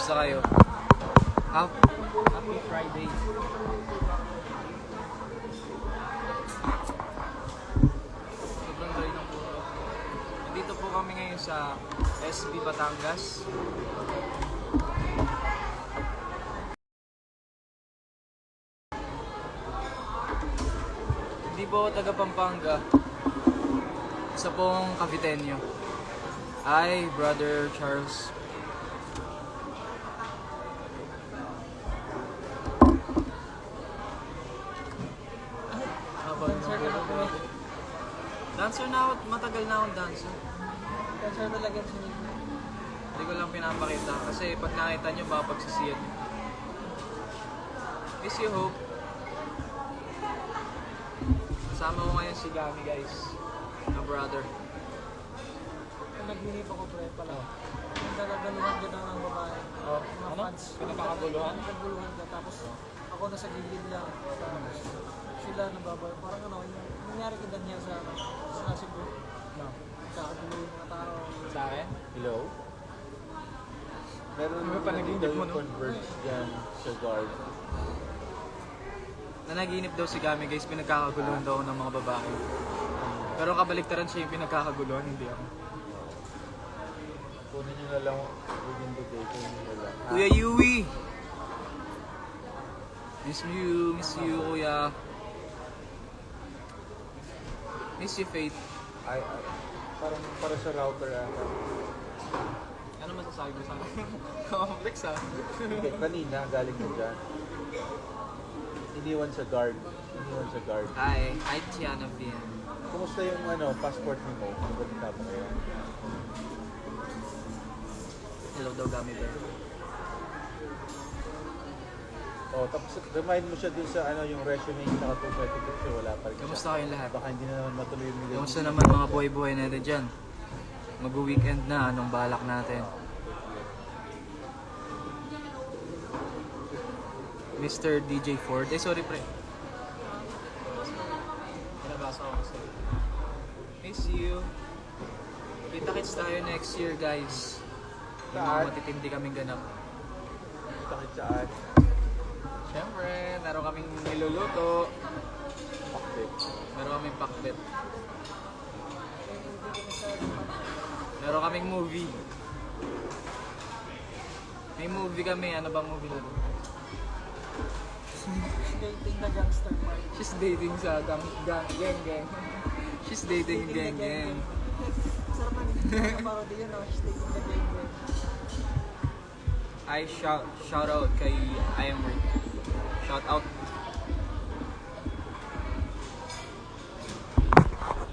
Kamusta kayo? Happy Friday. Sobrang dry ng puto. Nandito po kami ngayon sa SB Batangas. Hindi po ako taga Pampanga. Isa pong Caviteño. Hi, Brother Charles. Dancer na ako, matagal na akong dancer. Dancer talaga siya. Hindi ko lang pinapakita kasi pag nakita nyo baka pagsisiyan nyo. Miss you, Hope. Kasama ko ngayon si Gami, guys. Na brother. Kung naghinip ako pre pala. Yung nagagaluhan ka ng babae. Oh, Mga ano? fans. Pinagkakaguluhan? Nagaguluhan ka tapos ako nasa gilid lang. Tapos sila nababay. Parang ano, yung nangyari ka ganyan sa Cebu. No. Kakagulo yung mga tao. Sa akin? Hello? Meron Ano ba panaginip mo, no? converge dyan sa guard. Nanaginip daw si Gami, guys. Pinagkakaguluhan daw ako ng mga babae. Pero kabaliktaran siya yung pinagkakaguluhan, hindi ako. Kunin nyo na lang within the day. Kunin nyo na lang. Kuya Yui! Miss you, Kuya. Miss you, Faith. Ay, parang para sa router Ano masasabi mo sa akin? Complex ah. Hindi, kanina galing mo dyan. Iniwan sa guard. Hi, Tiana Vin. Kumusta yung passport ni Mo? Ang balita mo ngayon? Hello daw, Gami Bear. Oh, tapos remind mo siya dun sa yung resume niya naka 226 siya, wala pa rin siya. Kamusta kayong lahat? Baka hindi na naman matuloy yung nila. Kamusta naman mga boy-boy natin dyan? Mag-weekend na, anong balak natin? Mr. DJ Ford. Sorry pre. Pinabasa ko kasi. Miss you. Kita-kits tayo next year, guys. Yung mga Saan? matitindi kaming ganap. Takit saan? Siyempre, meron kaming niluluto. Okay. Meron kaming pakbet. Meron kaming movie. May movie kami. Ano bang movie doon? Dating the gangster part. She's dating sa gang. She's dating gang. Sarap man. Parody yun, no? She's dating the gang. I shout out kay I am Rick. Shout out.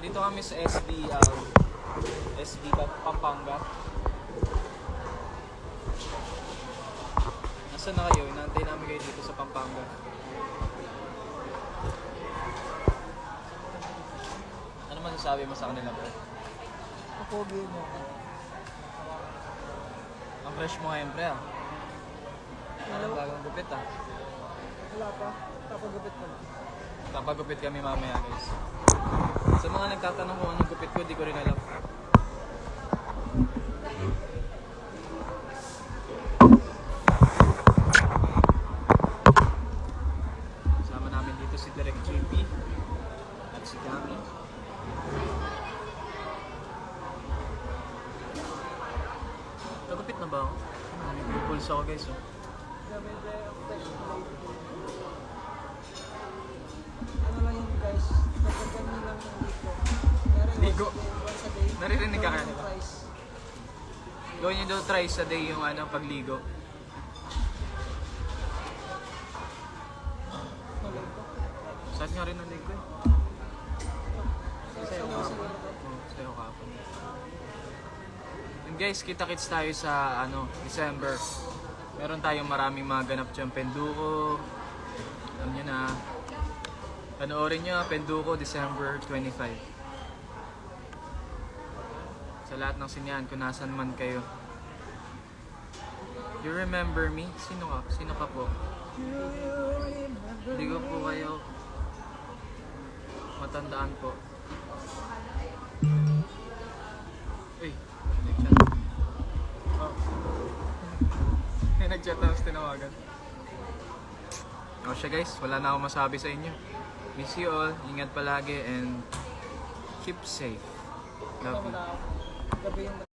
Dito kami sa SB Pampanga. Nasaan na kayo? Inaantay namin kayo dito sa Pampanga. Ano masasabi mo sa kanila, bro? Kapogi mo. Ang fresh mo ngayon, pre, ah. Parang bagong gupit, ah. Wala pa. Papagupit ko lang. Papagupit kami mamaya, guys. Sa mga nagtatanong kung anong gupit ko, di ko rin alam. Kasama namin dito si Direk JP at si Gami. Nagupit na ba ako? May pulse ako, guys, oh. Gamit yung technology. Ano lang yun guys, nagkagami lang ng ligo. Ligo? Once a day. Naririnig ka Gawin kanina? yung price. Gawin nyo daw thrice a day yung pagligo. Malay ko. Saan nga rin nalig ko eh? Sa'yo nga siguro. Oo, sa'yo kapon. And guys, kita-kits tayo sa December. Meron tayong maraming mga ganap dyan. Penduko. Alam nyo na. Panoorin nyo, Penduko, December 25. Sa lahat ng sinyahan, kung nasan man kayo. You remember me? Sino ka? Sino ka po? Hindi ko po kayo matandaan po. Uy, chat. Oh. nag-chat tapos tinawagan. O siya guys, wala na akong masabi sa inyo. Miss you all, ingat palagi and keep safe. Love you. Gabi yung